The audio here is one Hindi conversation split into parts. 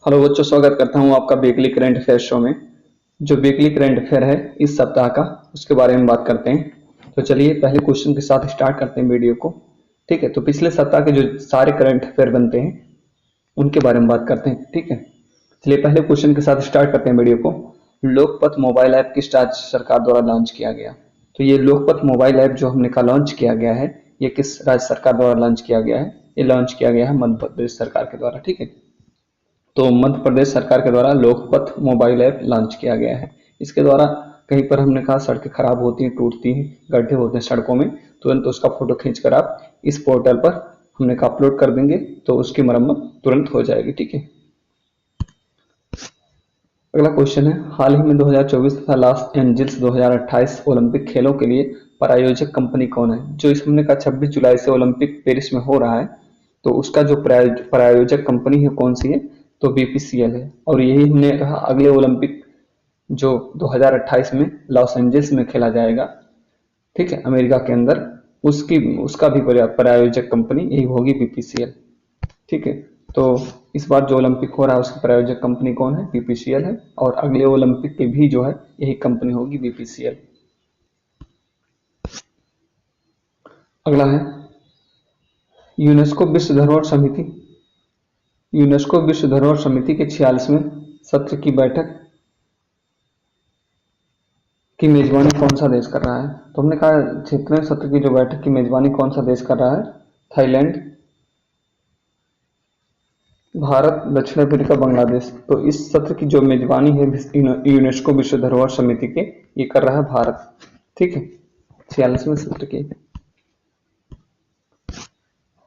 हेलो बच्चों, स्वागत करता हूँ आपका वीकली करंट अफेयर शो में। जो वीकली करंट अफेयर है इस सप्ताह का, उसके बारे में बात करते हैं। तो चलिए पहले क्वेश्चन के साथ स्टार्ट करते हैं वीडियो को। ठीक है, तो पिछले सप्ताह के जो सारे करंट अफेयर बनते हैं उनके बारे में बात करते हैं। ठीक है, चलिए पहले क्वेश्चन के साथ स्टार्ट करते हैं वीडियो को। लोकपथ मोबाइल ऐप किस राज्य सरकार द्वारा लॉन्च किया गया? तो ये लोकपथ मोबाइल ऐप जो हमने कहा लॉन्च किया गया है, ये किस राज्य सरकार द्वारा लॉन्च किया गया है? ये लॉन्च किया गया है मध्य प्रदेश सरकार के द्वारा। ठीक है, तो मध्य प्रदेश सरकार के द्वारा लोकपथ मोबाइल ऐप लॉन्च किया गया है। इसके द्वारा कहीं पर हमने कहा सड़कें खराब होती हैं, टूटती हैं, गड्ढे होते हैं सड़कों में, तुरंत उसका फोटो खींचकर आप इस पोर्टल पर हमने कहा अपलोड कर देंगे तो उसकी मरम्मत तुरंत हो जाएगी। ठीक है, अगला क्वेश्चन है, हाल ही में 2024 तथा लॉस एंजल्स 2028 ओलंपिक खेलों के लिए प्रायोजक कंपनी कौन है? जो इस हमने कहा 26 जुलाई से ओलंपिक पेरिस में हो रहा है, तो उसका जो प्रायोजक कंपनी है कौन सी है? तो बीपीसीएल है। और यही हमने कहा अगले ओलंपिक जो 2028 में लॉस एंजल्स में खेला जाएगा, ठीक है, अमेरिका के अंदर, उसकी उसका भी प्रायोजक कंपनी यही होगी, बीपीसीएल। ठीक है, तो इस बार जो ओलंपिक हो रहा है उसकी प्रायोजक कंपनी कौन है? बीपीसीएल है। और अगले ओलंपिक के भी जो है यही कंपनी होगी, बीपीसीएल। अगला है, यूनेस्को विश्व धरोहर समिति यूनेस्को विश्व धरोहर समिति के 46वें सत्र की बैठक की मेजबानी कौन सा देश कर रहा है? तो हमने कहा 76वें सत्र की जो बैठक की मेजबानी कौन सा देश कर रहा है? थाईलैंड, भारत, दक्षिण अफ्रीका, बांग्लादेश। तो इस सत्र की जो मेजबानी है यूनेस्को विश्व धरोहर समिति के, ये कर रहा है भारत। ठीक है, 46वें सत्र की।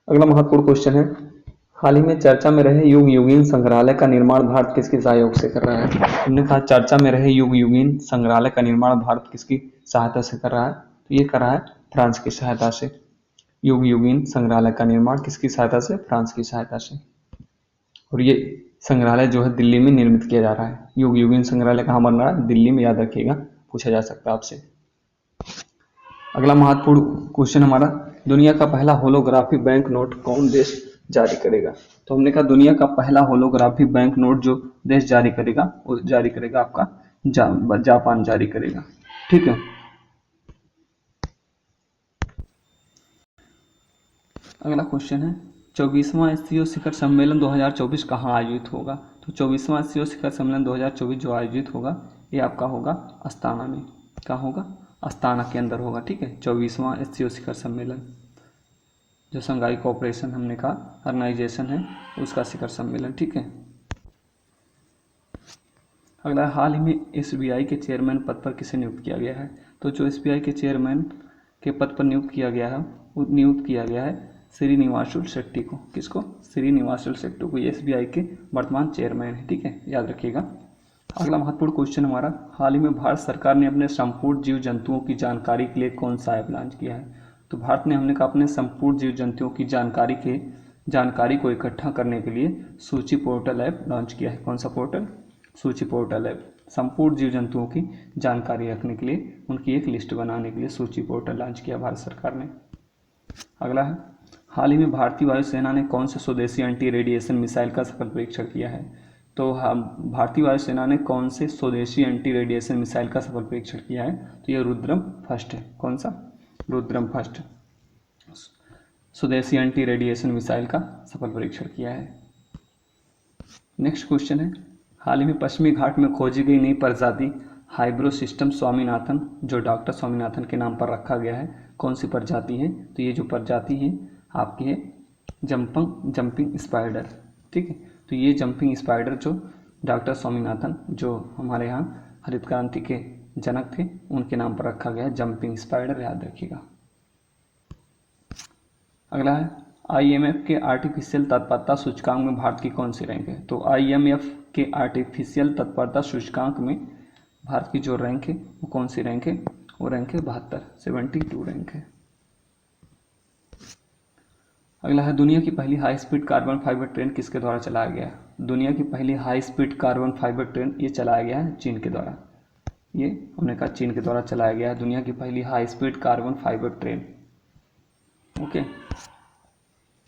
अगला महत्वपूर्ण क्वेश्चन है, हाल ही में चर्चा में रहे युग युगीन संग्रहालय का निर्माण भारत किसके सहयोग से कर रहा है? हमने कहा चर्चा में रहे युग युगीन संग्रहालय का निर्माण भारत किसकी सहायता से कर रहा है? तो ये कर रहा है फ्रांस की सहायता से। युग युगीन संग्रहालय का निर्माण किसकी सहायता से? फ्रांस की सहायता से। और ये संग्रहालय जो है दिल्ली में निर्मित किया जा रहा है। युग युगीन संग्रहालय कहाँ बन रहा है? दिल्ली में, याद रखिएगा, पूछा जा सकता है आपसे। अगला महत्वपूर्ण क्वेश्चन हमारा, दुनिया का पहला होलोग्राफी बैंक नोट कौन देश जारी करेगा? तो हमने कहा दुनिया का पहला होलोग्राफी बैंक नोट जो देश जारी करेगा, वो जारी करेगा आपका जापान जारी करेगा। ठीक है, अगला क्वेश्चन है, 24वां एससीओ शिखर सम्मेलन 2024 कहाँ आयोजित होगा? तो 24वां एससीओ शिखर सम्मेलन 2024 जो आयोजित होगा, ये आपका होगा अस्ताना में। कहाँ होगा? अस्ताना के अंदर होगा। ठीक है, 24वां एससीओ शिखर सम्मेलन जो शंघाई कोऑपरेशन हमने कहा ऑर्गेनाइजेशन है, उसका शिखर सम्मेलन। ठीक है, अगला, हाल ही में एसबीआई के चेयरमैन पद पर किसे नियुक्त किया गया है? तो जो एसबीआई के चेयरमैन के पद पर नियुक्त किया गया है, वो नियुक्त किया गया है श्रीनिवासुल शेट्टी को। किसको? श्रीनिवासुल शेट्टी को। ये एसबीआई के वर्तमान चेयरमैन है। ठीक है, याद रखिएगा। अगला महत्वपूर्ण क्वेश्चन हमारा, हाल ही में भारत सरकार ने अपने संपूर्ण जीव जंतुओं की जानकारी के लिए कौन सा ऐप लॉन्च किया है? तो भारत ने, हमने कहा, अपने संपूर्ण जीव जंतुओं की जानकारी को इकट्ठा करने के लिए सूची पोर्टल ऐप लॉन्च किया है। कौन सा पोर्टल? सूची पोर्टल ऐप। संपूर्ण जीव जंतुओं की जानकारी रखने के लिए, उनकी एक लिस्ट बनाने के लिए सूची पोर्टल लॉन्च किया भारत सरकार ने। अगला है, हाल ही में भारतीय वायुसेना ने कौन से स्वदेशी एंटी रेडिएशन मिसाइल का सफल परीक्षण किया है? तो हम, भारतीय वायुसेना ने कौन से स्वदेशी एंटी रेडिएशन मिसाइल का सफल परीक्षण किया है? तो यह रुद्रम फर्स्ट है। कौन सा? रुद्रम फर्स्ट स्वदेशी एंटी रेडिएशन मिसाइल का सफल परीक्षण किया है। नेक्स्ट क्वेश्चन है, हाल ही में पश्चिमी घाट में खोजी गई नई प्रजाति हाइब्रोसिस्टम स्वामीनाथन, जो डॉक्टर स्वामीनाथन के नाम पर रखा गया है, कौन सी प्रजाति है? तो ये जो प्रजाति है आपकी है जंपिंग स्पाइडर। ठीक है, तो ये जंपिंग स्पाइडर जो डॉक्टर स्वामीनाथन, जो हमारे यहाँ हरित क्रांति के जनक थे, उनके नाम पर रखा गया है जंपिंग स्पाइडर, याद रखिएगा। अगला है, आईएमएफ के आर्टिफिशियल तत्परता सूचकांक में भारत की कौन सी रैंक है? तो आईएमएफ के आर्टिफिशियल तत्परता सूचकांक में भारत की जो रैंक है वो कौन सी रैंक है? वो रैंक है 72 रैंक है। अगला है, दुनिया की पहली high speed carbon fibre train किसके द्वारा चलाया गया? दुनिया की पहली high speed carbon fibre train ये चलाया गया है चीन के द्वारा। ये हमने कहा चीन के द्वारा चलाया गया है दुनिया की पहली high speed carbon fibre train. Okay,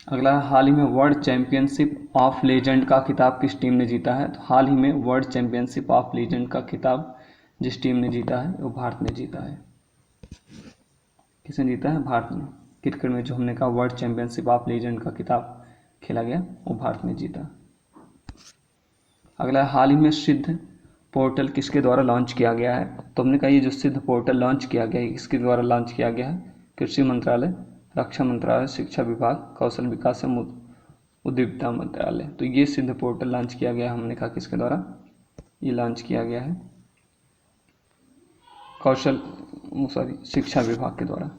अगला है, हाल ही में वर्ल्ड चैंपियनशिप ऑफ लेजेंड का खिताब किस टीम ने जीता है? तो हाल ही में वर्ल्ड चैंपियनशिप ऑफ लेजेंड का खिताब जिस टीम ने जीता है वो भारत ने जीता है। किसने जीता है? भारत ने। क्रिकेट में जो हमने कहा वर्ल्ड चैंपियनशिप ऑफ लेजेंड का खिताब खेला गया वो भारत ने जीता। अगला है, हाल ही में सिद्ध पोर्टल किसके द्वारा लॉन्च किया गया है? तो हमने कहा ये जो सिद्ध पोर्टल लॉन्च किया गया है किसके द्वारा लॉन्च किया गया है? कृषि मंत्रालय, रक्षा मंत्रालय, शिक्षा विभाग, कौशल विकास एवं उद्यमिता मंत्रालय। तो ये सिद्ध पोर्टल लॉन्च किया गया हमने कहा किसके द्वारा? ये लॉन्च किया गया है शिक्षा विभाग के द्वारा।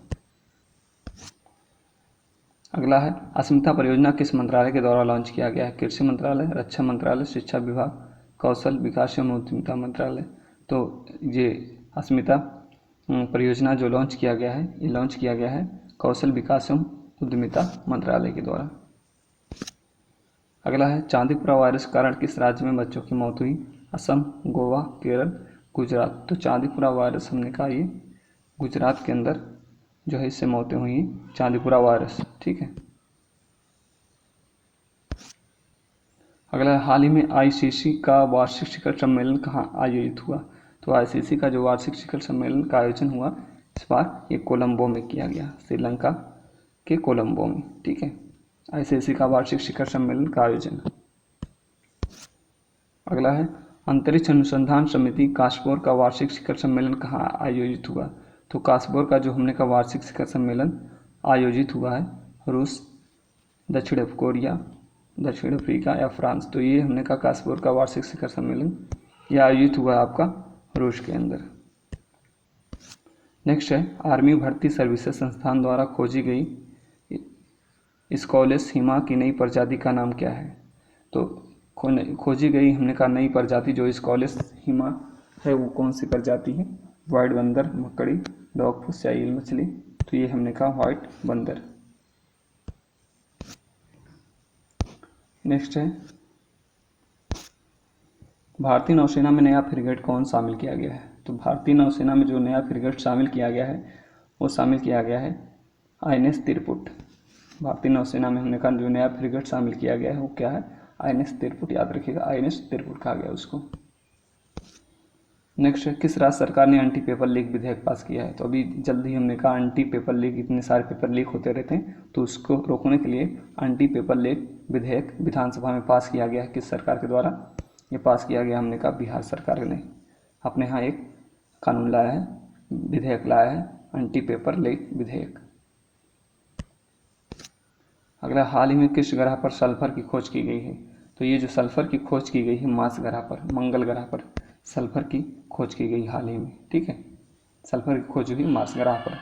अगला है, अस्मिता परियोजना किस मंत्रालय के द्वारा लॉन्च किया गया है? कृषि मंत्रालय, रक्षा मंत्रालय, शिक्षा विभाग, कौशल विकास एवं उद्यमिता मंत्रालय। तो ये अस्मिता परियोजना जो लॉन्च किया गया है ये लॉन्च किया गया है कौशल विकास एवं उद्यमिता मंत्रालय के द्वारा। अगला है, चांदीपुरा वायरस के कारण किस राज्य में बच्चों की मौत हुई? असम, गोवा, केरल, गुजरात। तो चांदीपुरा वायरस हमने कहा ये गुजरात के अंदर जो है इससे मौतें हुई चांदीपुरा वायरस। ठीक है। अगला, हाल ही में आईसीसी का वार्षिक शिखर सम्मेलन कहाँ आयोजित हुआ? तो आईसीसी का जो वार्षिक शिखर सम्मेलन का आयोजन हुआ इस बार ये कोलंबो में किया गया, श्रीलंका के कोलंबो में। ठीक है, आईसीसी का वार्षिक शिखर सम्मेलन का आयोजन। अगला है, अंतरिक्ष अनुसंधान समिति कास्पोर का वार्षिक शिखर सम्मेलन कहाँ आयोजित हुआ? तो कास्पोर का जो हमने का वार्षिक शिखर सम्मेलन आयोजित हुआ है रूस, दक्षिण कोरिया, दक्षिण अफ्रीका या फ्रांस। तो ये हमने कहा कास्पोर का वार्षिक शिखर सम्मेलन यह आयोजित हुआ है आपका रूस के अंदर। नेक्स्ट है, आर्मी भर्ती सर्विसेज संस्थान द्वारा खोजी गई स्कॉलेस हिमा की नई प्रजाति का नाम क्या है? तो खोजी गई हमने कहा नई प्रजाति जो स्कॉलेस हिमा है वो कौन सी प्रजाति है? व्हाइट बंदर, मकड़ी, डॉगफिश या ईल मछली। तो ये हमने कहा व्हाइट बंदर। नेक्स्ट है, भारतीय नौसेना में नया फ्रिगेट कौन शामिल किया गया है? तो भारतीय नौसेना में जो नया फ्रिगेट शामिल किया गया है वो शामिल किया गया है INS तिरपुट। भारतीय नौसेना में हमने कहा जो नया फ्रिगेट शामिल किया गया है वो क्या है? INS तिरपुट। याद रखिएगा INS तिरपुट कहा गया उसको। नेक्स्ट है, किस राज्य सरकार ने एंटी पेपर लीक विधेयक पास किया है? तो अभी जल्दी हमने कहा एंटी पेपर लीक, इतने सारे पेपर लीक होते रहते हैं तो उसको रोकने के लिए एंटी पेपर लीक विधेयक विधानसभा में पास किया गया है। किस सरकार के द्वारा ये पास किया गया? हमने कहा बिहार सरकार ने अपने यहाँ एक कानून लाया है, विधेयक लाया है एंटी पेपर लीक विधेयक। अगला, हाल ही में किस ग्रह पर सल्फर की खोज की गई है? तो ये जो सल्फर की खोज की गई है मार्स ग्रह पर, मंगल ग्रह पर सल्फर की खोज की गई हाल ही में। ठीक है, सल्फर की खोज हुई मार्स ग्रह पर।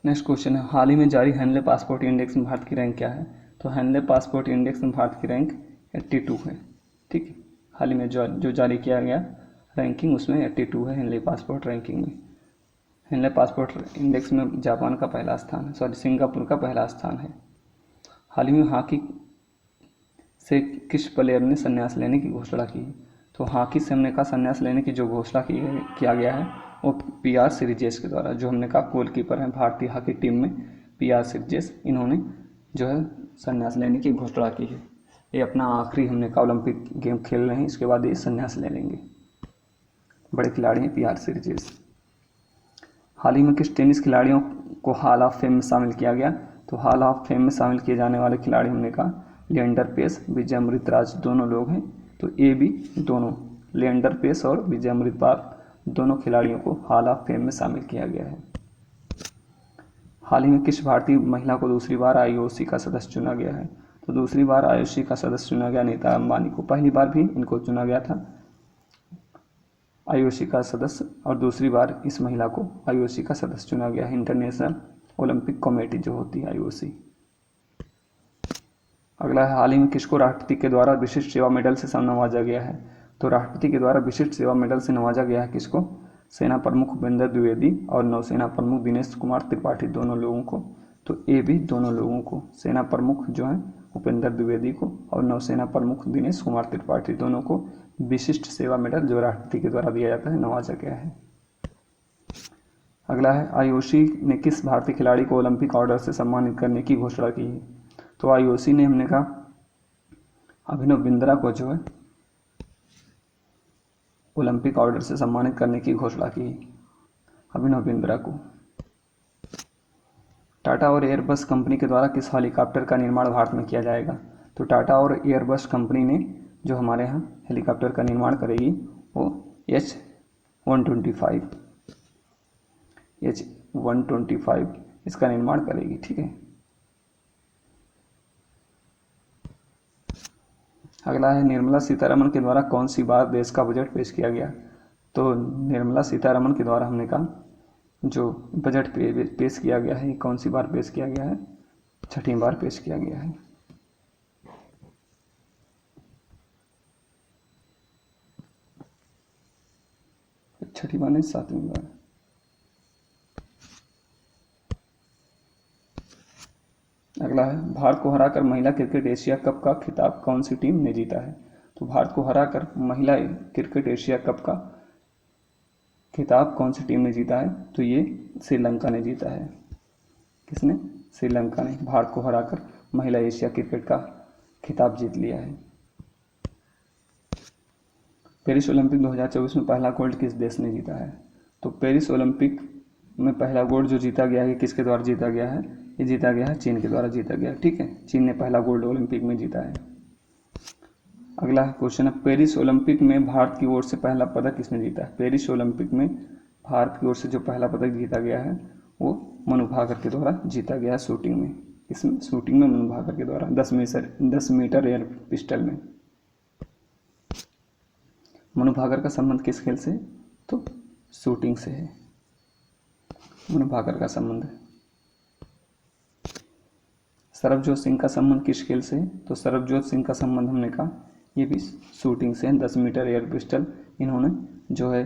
नेक्स्ट क्वेश्चन है, हाल ही में जारी हेनले पासपोर्ट इंडेक्स में भारत की रैंक क्या है? तो हेनले पासपोर्ट इंडेक्स में भारत की रैंक 82 है। ठीक है, हाल ही में जो जारी किया गया रैंकिंग उसमें 82 है हेनले पासपोर्ट रैंकिंग में। हेनले पासपोर्ट इंडेक्स में जापान का पहला स्थान है, सिंगापुर का पहला स्थान है। हाल ही में हॉकी से किस प्लेयर ने संन्यास लेने की घोषणा की? तो हॉकी से हमने कहा संन्यास लेने की जो घोषणा किया गया है वो PR श्रीजेश के द्वारा, जो हमने कहा गोलकीपर हैं भारतीय हॉकी टीम में PR श्रीजेश, इन्होंने जो है संन्यास लेने की घोषणा की है। ये अपना आखिरी हमने कहा ओलंपिक गेम खेल रहे हैं, इसके बाद ये संन्यास ले लेंगे। बड़े खिलाड़ी हैं PR श्रीजेश। हाल ही में किस टेनिस खिलाड़ियों को हॉल ऑफ फेम में शामिल किया गया? तो हॉल ऑफ फेम में शामिल किए जाने वाले खिलाड़ी हमने कहा लिएंडर पेस, विजय अमृतराज दोनों लोग हैं। तो ये भी दोनों लिएंडर पेस और विजय अमृतराज दोनों खिलाड़ियों को हॉल ऑफ फेम में शामिल किया गया है। हाल ही में किस भारतीय महिला को दूसरी बार IOC का सदस्य चुना गया है? तो दूसरी बार IOC का सदस्य चुना गया नीता अंबानी को। पहली बार भी इनको चुना गया था IOC का सदस्य और दूसरी बार इस महिला को IOC का सदस्य चुना गया है, इंटरनेशनल ओलंपिक कमेटी जो होती है IOC। अगला है, हाल ही में किसको राष्ट्रपति के द्वारा विशिष्ट सेवा मेडल से नवाजा गया है? तो राष्ट्रपति के द्वारा विशिष्ट सेवा मेडल से नवाजा गया है किसको? सेना प्रमुख भूपेंद्र द्विवेदी और नौसेना प्रमुख दिनेश कुमार त्रिपाठी दोनों लोगों को। तो ये भी दोनों लोगों को, सेना प्रमुख जो है भूपेंद्र द्विवेदी को और नौसेना प्रमुख दिनेश कुमार त्रिपाठी दोनों को विशिष्ट सेवा मेडल जो राष्ट्रपति के द्वारा दिया जाता है नवाजा गया है। अगला है आईओसी ने किस भारतीय खिलाड़ी को ओलंपिक ऑर्डर से सम्मानित करने की घोषणा की है। तो आईओसी ने हमने कहा अभिनव बिंद्रा को जो है ओलंपिक ऑर्डर से सम्मानित करने की घोषणा की है, अभिनव बिंद्रा को। टाटा और एयरबस कंपनी के द्वारा किस हेलीकॉप्टर का निर्माण भारत में किया जाएगा। तो टाटा और एयरबस कंपनी ने जो हमारे यहाँ हेलीकॉप्टर का निर्माण करेगी वो H-125 इसका निर्माण करेगी। ठीक है। अगला है निर्मला सीतारमण के द्वारा कौन सी बार देश का बजट पेश किया गया। तो निर्मला सीतारमण के द्वारा हमने कहा जो बजट पेश किया गया है, कौन सी बार पेश किया गया है, 6ठी बार पेश किया गया है। छठी बार नहीं, 7वीं बार। अगला है भारत को हराकर महिला क्रिकेट एशिया कप का खिताब कौन सी टीम ने जीता है। तो भारत को हराकर महिला क्रिकेट एशिया कप का खिताब कौन सी टीम ने जीता है। तो ये श्रीलंका ने जीता है। किसने? श्रीलंका ने भारत को हराकर महिला एशिया क्रिकेट का खिताब जीत लिया है। पेरिस ओलंपिक 2024 में पहला गोल्ड किस देश ने जीता है। तो पेरिस ओलंपिक में पहला गोल्ड जो जीता गया है किसके द्वारा जीता गया है, ये जीता गया है चीन के द्वारा जीता गया। ठीक है, चीन ने पहला गोल्ड ओलंपिक में जीता है। अगला क्वेश्चन है पेरिस ओलंपिक में भारत की ओर से पहला पदक किसने जीता है। पेरिस ओलंपिक में भारत की ओर से जो पहला पदक जीता गया है वो मनु भाकर के द्वारा जीता गया है शूटिंग में। इसमें शूटिंग में मनु भाकर के द्वारा 10 मीटर एयर पिस्टल में। मनु भाकर का संबंध किस खेल से, तो शूटिंग से है मनु भाकर का संबंध। सरबजोत सिंह का संबंध किस खेल से, तो सरबजोत सिंह का संबंध हमने कहा ये भी शूटिंग से है, 10 मीटर एयर पिस्टल इन्होंने जो है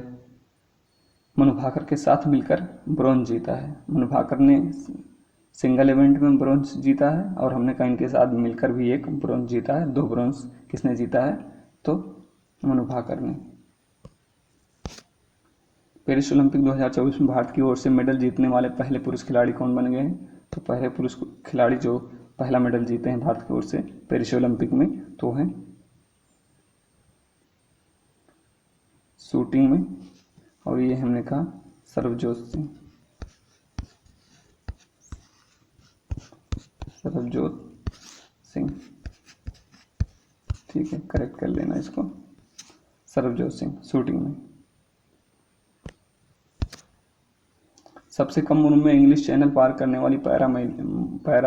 मनु भाकर के साथ मिलकर ब्रॉन्ज जीता है। मनु भाकर ने सिंगल इवेंट में ब्रॉन्ज जीता है और हमने कहा इनके साथ मिलकर भी एक ब्रॉन्ज जीता है। 2 ब्रॉन्ज किसने जीता है, तो मनु भाकर ने। पेरिस ओलंपिक 2024 में भारत की ओर से मेडल जीतने वाले पहले पुरुष खिलाड़ी कौन बन गए हैं। तो पहले पुरुष खिलाड़ी जो पहला मेडल जीते हैं भारत की ओर से पेरिस ओलंपिक में तो हैं शूटिंग में, और ये हमने कहा सरबजोत सिंह। ठीक है, करेक्ट कर लेना इसको, सरबजोत सिंह शूटिंग में। सबसे कम उम्र में इंग्लिश चैनल पार करने वाली पैरा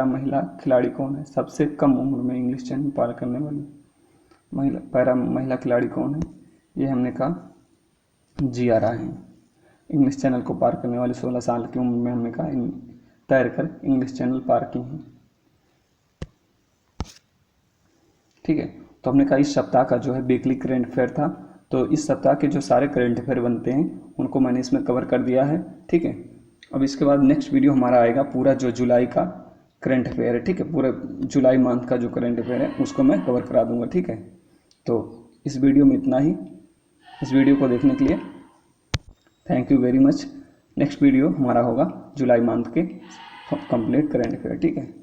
महिला खिलाड़ी कौन है। सबसे कम उम्र में इंग्लिश चैनल पार करने वाली पैरा महिला खिलाड़ी कौन है, ये हमने कहा जिया राय है। इंग्लिश चैनल को पार करने वाली 16 साल की उम्र में हमने कहा तैर कर इंग्लिश चैनल पार की हैं। ठीक है, तो हमने कहा इस सप्ताह का जो है वीकली करंट अफेयर था, तो इस सप्ताह के जो सारे करंट अफेयर बनते हैं उनको मैंने इसमें कवर कर दिया है। ठीक है, अब इसके बाद नेक्स्ट वीडियो हमारा आएगा पूरा जो जुलाई का करंट अफेयर है। ठीक है, पूरे जुलाई मंथ का जो करंट अफेयर है उसको मैं कवर करा दूंगा। ठीक है, तो इस वीडियो में इतना ही। इस वीडियो को देखने के लिए thank you very much. Next video हमारा होगा जुलाई मंथ के कंप्लीट करंट अफेयर। ठीक है।